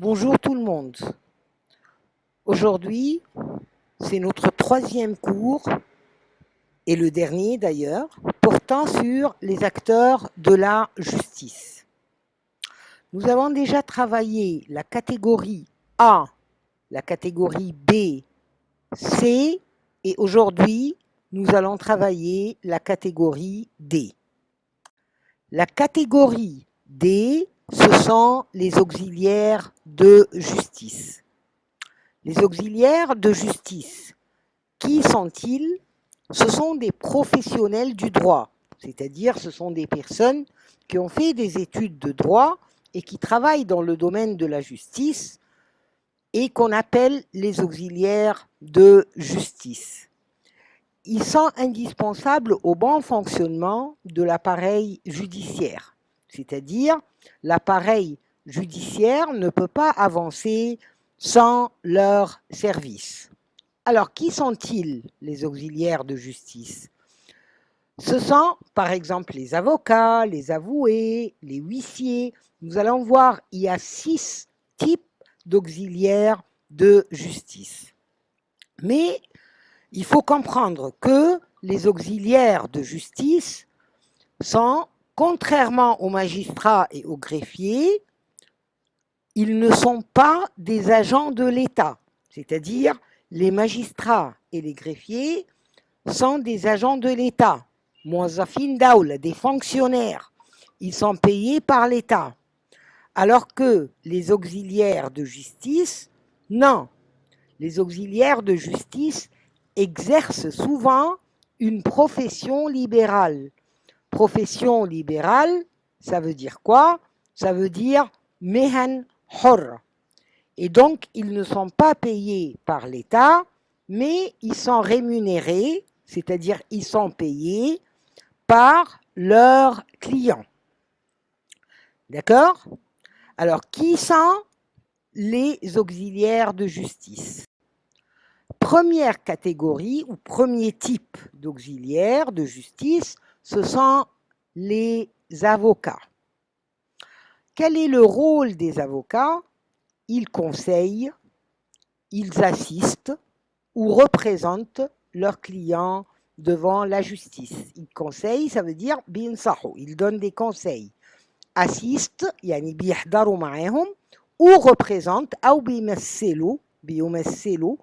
Bonjour tout le monde. Aujourd'hui, c'est notre troisième cours, et le dernier d'ailleurs, portant sur les acteurs de la justice. Nous avons déjà travaillé la catégorie A, la catégorie B, C, et aujourd'hui, nous allons travailler la catégorie D. La catégorie D, ce sont les auxiliaires de justice. Les auxiliaires de justice, qui sont-ils? Ce sont des professionnels du droit, c'est-à-dire ce sont des personnes qui ont fait des études de droit et qui travaillent dans le domaine de la justice et qu'on appelle les auxiliaires de justice. Ils sont indispensables au bon fonctionnement de l'appareil judiciaire, c'est-à-dire l'appareil judiciaire ne peut pas avancer sans leur service. Alors, qui sont-ils, les auxiliaires de justice? Ce sont, par exemple, les avocats, les avoués, les huissiers. Nous allons voir, il y a 6 types d'auxiliaires de justice. Mais il faut comprendre que les auxiliaires de justice sont, contrairement aux magistrats et aux greffiers, ils ne sont pas des agents de l'État, c'est-à-dire les magistrats et les greffiers sont des agents de l'État, Mouazzafin Daoula, des fonctionnaires, ils sont payés par l'État, alors que les auxiliaires de justice, non, les auxiliaires de justice exercent souvent une profession libérale. Profession libérale, ça veut dire quoi? Ça veut dire mehan hor. Et donc, ils ne sont pas payés par l'État, mais ils sont rémunérés, c'est-à-dire ils sont payés par leurs clients. D'accord? Alors, qui sont les auxiliaires de justice? Première catégorie ou premier type d'auxiliaires de justice, ce sont les avocats. Quel est le rôle des avocats? Ils conseillent, ils assistent ou représentent leurs clients devant la justice. Ils conseillent, ça veut dire binsahu, ils donnent des conseils. Assistent, yani biyahdaru ma'ahum, ou représentent, ou biyumassilu,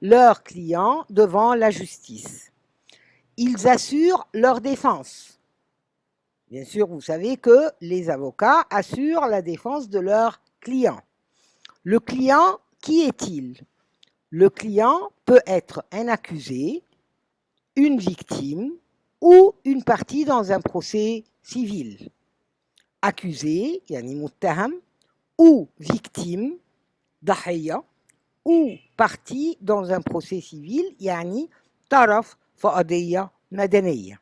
leurs clients devant la justice. Ils assurent leur défense. Bien sûr, vous savez que les avocats assurent la défense de leurs clients. Le client, qui est-il? Le client peut être un accusé, une victime ou une partie dans un procès civil. Accusé, yani muttaham, ou victime, dahiya, ou partie dans un procès civil, yani taraf fa'adiyya madaniyya.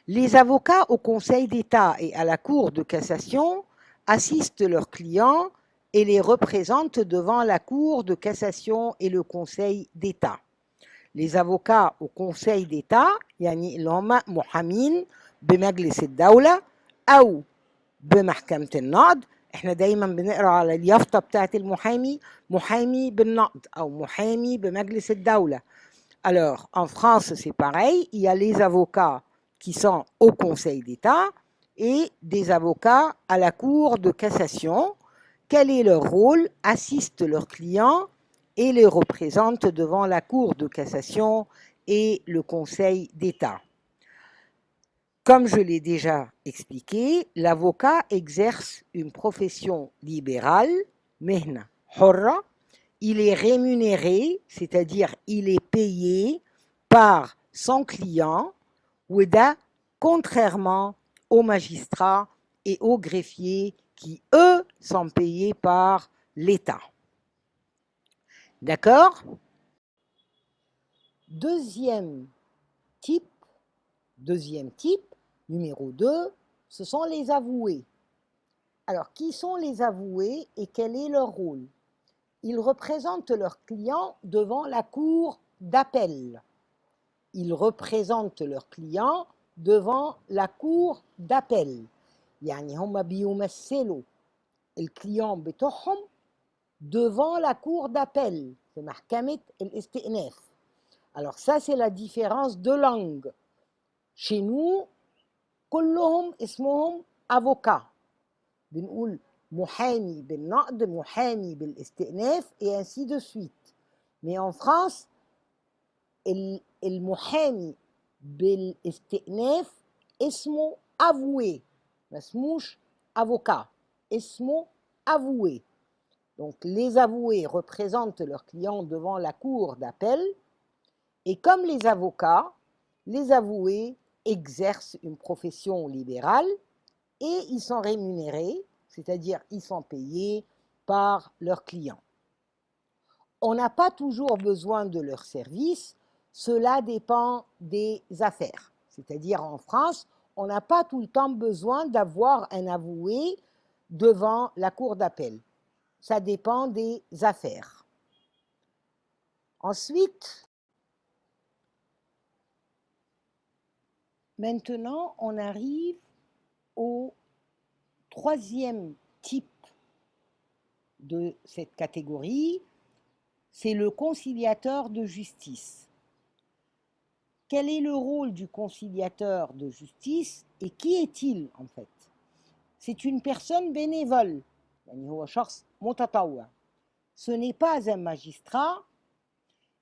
Les avocats au Conseil d'État et à la Cour de cassation assistent leurs clients et les représentent devant la Cour de cassation et le Conseil d'État. Les avocats au Conseil d'État, يعني اللي هم محامين بمجلس الدولة أو بمحكمة النقض. احنا دايما بنقرا على اليافطة بتاعت المحامي محامي بالنقض أو محامي بمجلس الدولة. Alors, en France, c'est pareil, il y a les avocats qui sont au Conseil d'État et des avocats à la Cour de cassation. Quel est leur rôle? Assistent leurs clients et les représentent devant la Cour de cassation et le Conseil d'État. Comme je l'ai déjà expliqué, l'avocat exerce une profession libérale, mehna horra. Il est rémunéré, c'est-à-dire il est payé par son client, ouda, contrairement aux magistrats et aux greffiers qui, eux, sont payés par l'État. D'accord? Deuxième type, numéro 2, ce sont les avoués. Alors, qui sont les avoués et quel est leur rôle? Ils représentent leurs clients devant la cour d'appel. Ils représentent leurs clients devant la cour d'appel. يعني هم بيمثلوا الكليون بتوعهم devant la cour d'appel, c'est محكمة الاستئناف. Alors ça c'est la différence de langue. Chez nous كلهم اسمهم avocat. بنقول محامي بالنقد، محامي بالاستئناف et ainsi de suite. Mais en France المحامي بالاستئناف اسمه avoué، ما اسموش avocat، اسمه avoué. Donc les avoués représentent leurs clients devant la cour d'appel et comme les avocats, les avoués exercent une profession libérale et ils sont rémunérés, c'est-à-dire ils sont payés par leurs clients. On n'a pas toujours besoin de leurs services, cela dépend des affaires. C'est-à-dire en France, on n'a pas tout le temps besoin d'avoir un avoué devant la cour d'appel. Ça dépend des affaires. Ensuite, maintenant, on arrive au troisième type de cette catégorie, c'est le conciliateur de justice. Quel est le rôle du conciliateur de justice et qui est-il en fait? C'est une personne bénévole. Ce n'est pas un magistrat,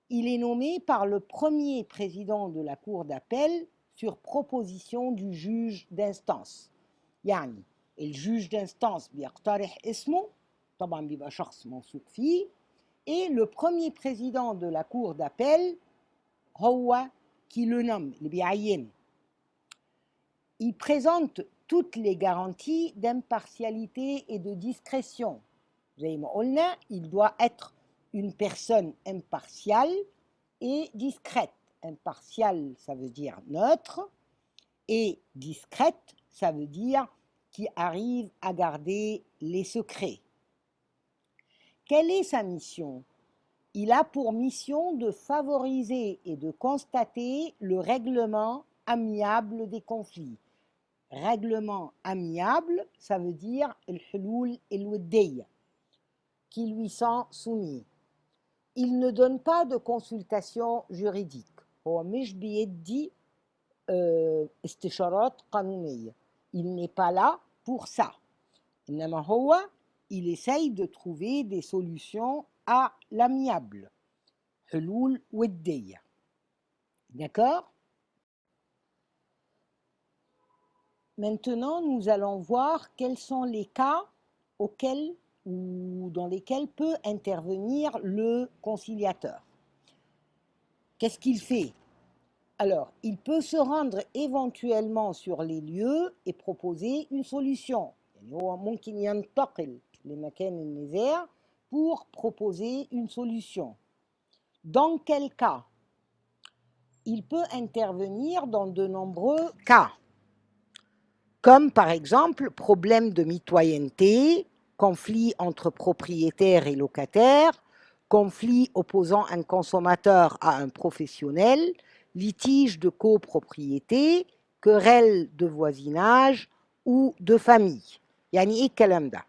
il est nommé par le premier président de la cour d'appel sur proposition du juge d'instance. يعني الjuge d'instance بيقترح اسمه، طبعا بيبقى شخص موثوق فيه، et le premier président de la cour d'appel هو qui le nomme، اللي بيعينه. Il présente toutes les garanties d'impartialité et de discrétion. زي ما قلنا, il doit être une personne impartiale et discrète. Impartial, ça veut dire neutre, et discrète, ça veut dire qui arrive à garder les secrets. Quelle est sa mission? Il a pour mission de favoriser et de constater le règlement amiable des conflits. Règlement amiable, ça veut dire الحلول الودية, qui lui sont soumis. Il ne donne pas de consultation juridique. هو مش بيدي استشارات قانونية. Il n'est pas là pour ça. إنما هو il essaye de trouver des solutions à l'amiable. حلول ودية. D'accord? Maintenant, nous allons voir quels sont les cas auxquels ou dans lesquels peut intervenir le conciliateur. Qu'est-ce qu'il fait? Alors, il peut se rendre éventuellement sur les lieux et proposer une solution. يعني هو ممكن ينتقل لمكان النزاع pour proposer une solution. Dans quel cas? Il peut intervenir dans de nombreux cas, comme par exemple problème de mitoyenneté, conflit entre propriétaires et locataires, conflit opposant un consommateur à un professionnel, litige de copropriété, querelle de voisinage ou de famille. يعني ايه الكلام ده؟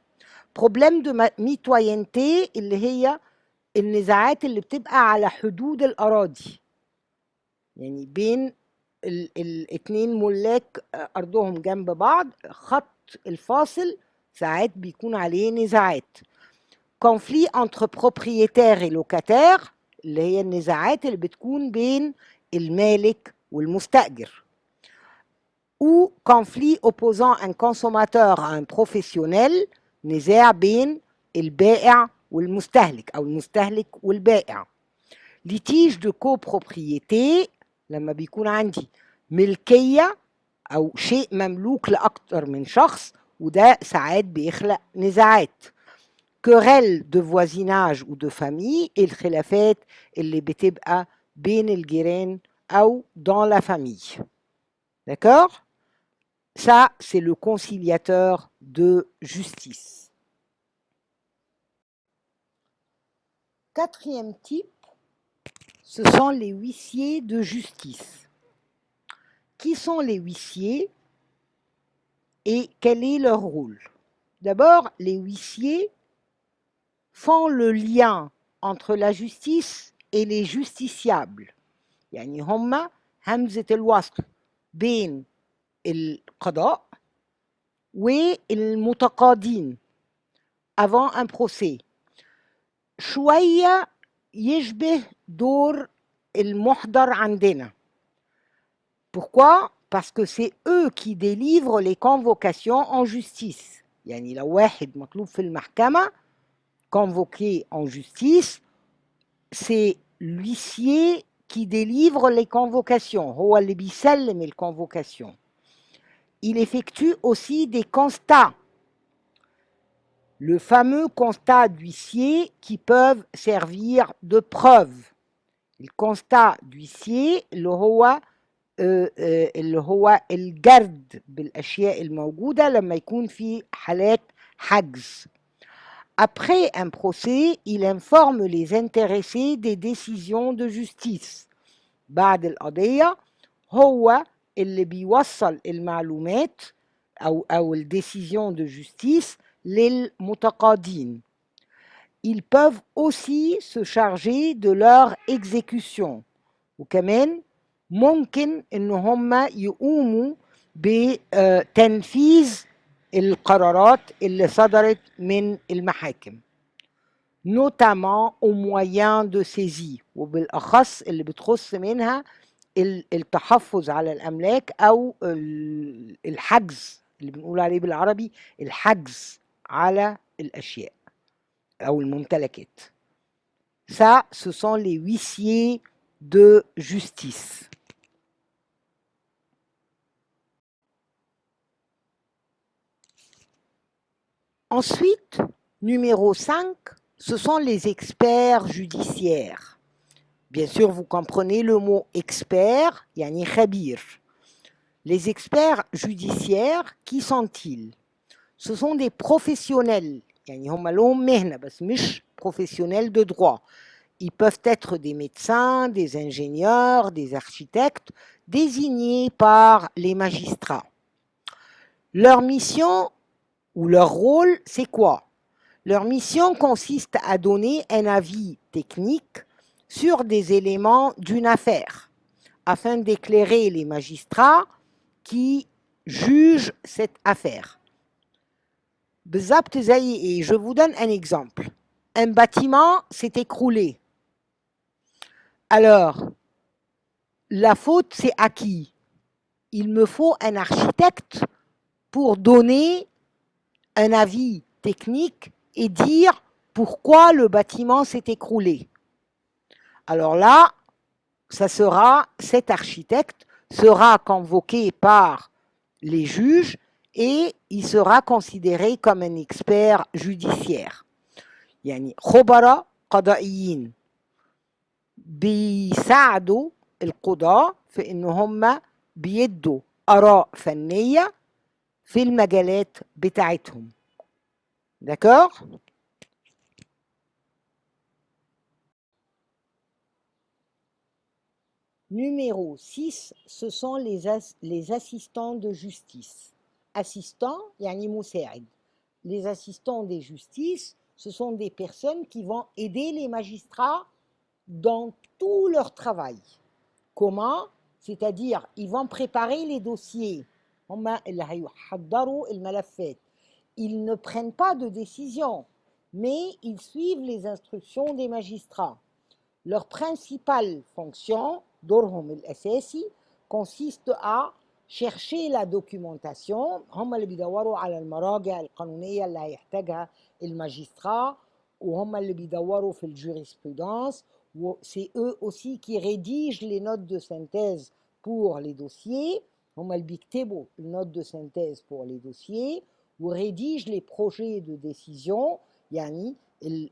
problème de mitoyenneté اللي هي النزاعات اللي بتبقى على حدود الأراضي. يعني بين الاثنين ملاك أرضهم جنب بعض، خط الفاصل ساعات بيكون عليه نزاعات. conflit entre propriétaires et locataires اللي هي النزاعات اللي بتكون بين المالك والمستأجر. ou conflit opposant un consommateur à un professionnel، نزاع بين البائع والمستهلك أو المستهلك والبائع. litige de copropriété لما بيكون عندي ملكية أو شيء مملوك لأكتر من شخص وده ساعات بيخلق نزاعات. querelle de voisinage ou de famille الخلافات اللي بتبقى بين الجيران أو dans la famille. D'accord? Ça, c'est le conciliateur de justice. Quatrième type, ce sont les huissiers de justice. Qui sont les huissiers et quel est leur rôle? D'abord, les huissiers font le lien entre la justice et les justiciables. يعني هم همزة الوصل بين القضاء والمتقاضين avant un procès. شوية يشبه دور المحضر عندنا. Pourquoi? Parce que c'est eux qui délivrent les convocations en justice. يعني لو واحد مطلوب في المحكمة convoqué en justice, c'est l'huissier qui délivre les convocations. هو اللي بيسلم الconvocation. Il effectue aussi des constats. Le fameux constat d'huissier qui peuvent servir de preuve. الconstat d'huissier اللي هو الجرد بالأشياء الموجودة لما يكون في حالات حجز. Après un procès, il informe les intéressés des décisions de justice. بعد القضية هو اللي بيوصل المعلومات أو الديسيزيون de justice للمتقاضين. Ils peuvent aussi se charger de leur exécution. وكمان ممكن إن هم يقوموا بتنفيذ القرارات اللي صدرت من المحاكم. notamment au moyen de saisie وبالأخص اللي بتخص منها التحفظ على الأملاك أو الحجز اللي بنقول عليه بالعربي الحجز على الأشياء أو الممتلكات. Ça, ce sont les huissiers de justice. Ensuite, numéro 5, ce sont les experts judiciaires. Bien sûr, vous comprenez le mot expert, yani khabir. Les experts judiciaires, qui sont-ils? Ce sont des professionnels, yani hum لهم مهنة بس مش professionnels de droit. Ils peuvent être des médecins, des ingénieurs, des architectes, désignés par les magistrats. Leur mission ou leur rôle, c'est quoi? Leur mission consiste à donner un avis technique sur des éléments d'une affaire, afin d'éclairer les magistrats qui jugent cette affaire. بالظبط زي ايه؟ Je vous donne un exemple. Un bâtiment s'est écroulé. Alors, la faute, c'est à qui? Il me faut un architecte pour donner un avis technique et dire pourquoi le bâtiment s'est écroulé. Alors là, cet architecte sera convoqué par les juges et il sera considéré comme un expert judiciaire. يعني خبراء قضائيين بيساعدوا القضاة في إن هم بيدوا آراء فنية في المجالات بتاعتهم. D'accord? Numéro 6, ce sont les assistants de justice. Assistants, yani moussaïd. Les assistants des justices, ce sont des personnes qui vont aider les magistrats dans tout leur travail. Comment? C'est-à-dire, ils vont préparer les dossiers. Ils ne prennent pas de décision, mais ils suivent les instructions des magistrats. Leur principale fonction, دورهم الأساسي, consiste à chercher la documentation. هم اللي بيدوروا على المراجع القانونية اللي هيحتاجها الماجستrat, وهم اللي بيدوروا في الjurisprudence. C'est eux aussi qui rédigent les notes de synthèse pour les dossiers. هم اللي بيكتبوا النوت de synthèse pour les dossiers وrédigent les projets de décision. يعني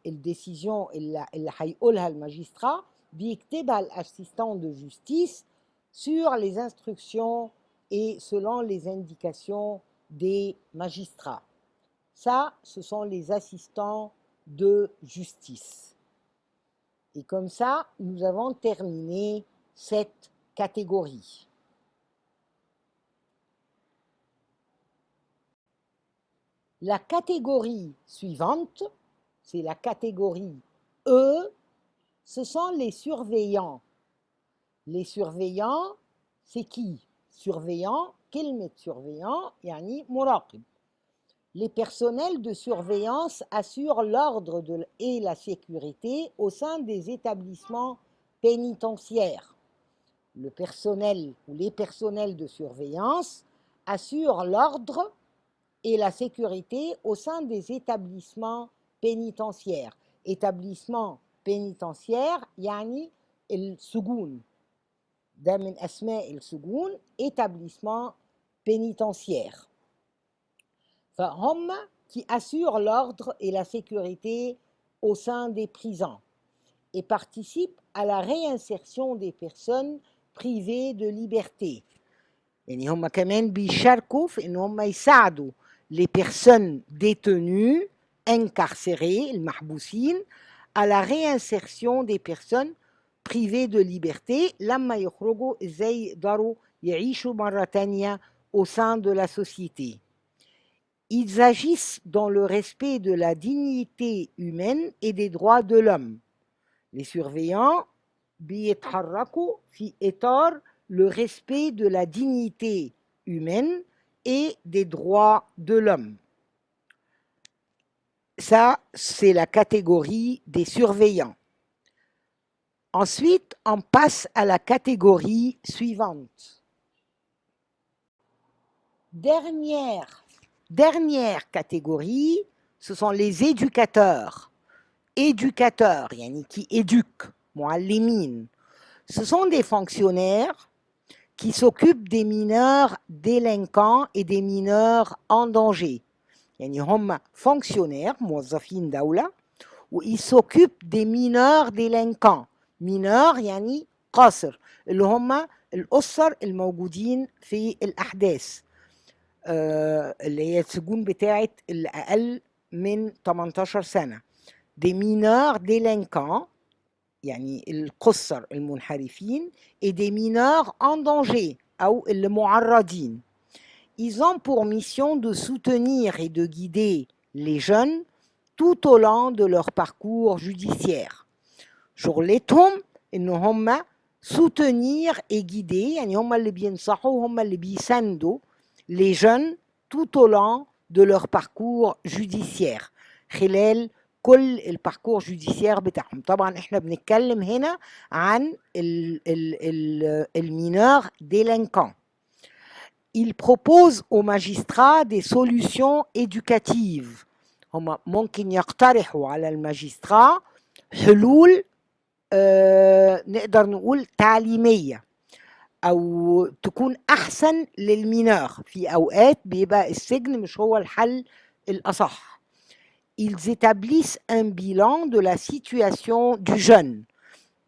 الديسيزيون اللي هيقولها الماجسترا بيكتبها l'assistant de justice sur les instructions et selon les indications des magistrats. Ça, ce sont les assistants de justice. Et comme ça, nous avons terminé cette catégorie. La catégorie suivante, c'est la catégorie E, ce sont les surveillants. Les surveillants, c'est qui? Surveillant, كلمة surveillant يعني مراقب. Les personnels de surveillance assurent l'ordre et la sécurité au sein des établissements pénitentiaires. Le personnel ou les personnels de surveillance assurent l'ordre et la sécurité au sein des établissements pénitentiaires. Établissement pénitentiaire, يعني السجون. ده من أسماء السجون établissement pénitentiaire. فهم qui assurent l'ordre et la sécurité au sein des prisons et participent à la réinsertion des personnes privées de liberté. يعني هم كمان بيشاركوا في إن هم يساعدوا les personnes détenues, incarcérées, المحبوسين, à la réinsertion des personnes privées de liberté لما يخرجوا إزاي يقدروا يعيشوا مرة تانية au sein de la société. Ils agissent dans le respect de la dignité humaine et des droits de l'homme. Les surveillants بيتحركوا في إطار le respect de la dignité humaine et des droits de l'homme. Ça, c'est la catégorie des surveillants. Ensuite, on passe à la catégorie suivante. Dernière catégorie, ce sont les éducateurs. Éducateurs, yani qui éduquent, muallimin. Ce sont des fonctionnaires qui s'occupent des mineurs délinquants et des mineurs en danger. يعني هم fonctionnaires موظفين دولة وils s'occupent des mineurs délinquants. mineurs يعني قاصر اللي هم الأسر الموجودين في الأحداث اللي هي السجون بتاعت اللي أقل من 18 سنة. des mineurs délinquants يعني القُصّر المنحرفين et des mineurs en danger أو المعرضين. Ils ont pour mission de soutenir et de guider les jeunes tout au long de leur parcours judiciaire. شغلتهم إن هم soutenir et guider يعني هم اللي بينصحوا هم اللي بيساندوا les jeunes tout au long de leur parcours judiciaire خلال كل الباركور جوديسيير بتاعهم. طبعا احنا بنتكلم هنا عن المينور délinquants. Ils proposent aux magistrats des solutions éducatives. هم ممكن يقترحوا على الماجسترا حلول نقدر نقول تعليمية أو تكون أحسن للمينور. في أوقات بيبقى السجن مش هو الحل الأصح. Ils établissent un bilan de la situation du jeune.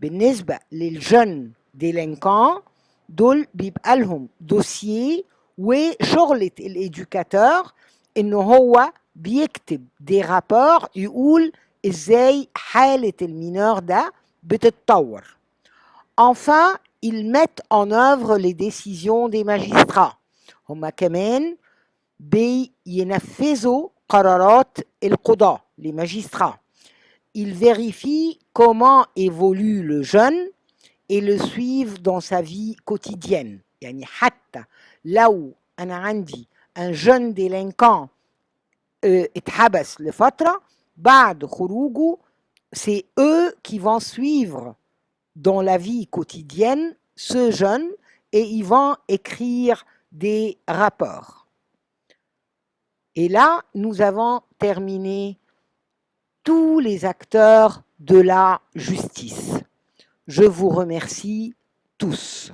بالنسبة للجن délinquants دول بيبقى لهم دوسييه وشغلة الإدوكاتور إنه هو بيكتب دي رابور يقول إزاي حالة المينور ده بتتطور. Enfin, ils mettent en œuvre les décisions des magistrats. هم كمان بينفذوا قرارات القضاة les magistrats. Ils vérifient comment évolue le jeune et le suivent dans sa vie quotidienne. يعني حتى لو أنا عندي un jeune délinquant اتحبس لفترة بعد خروجه c'est eux qui vont suivre dans la vie quotidienne ce jeune et ils vont écrire des rapports. Et là, nous avons terminé tous les acteurs de la justice. Je vous remercie tous.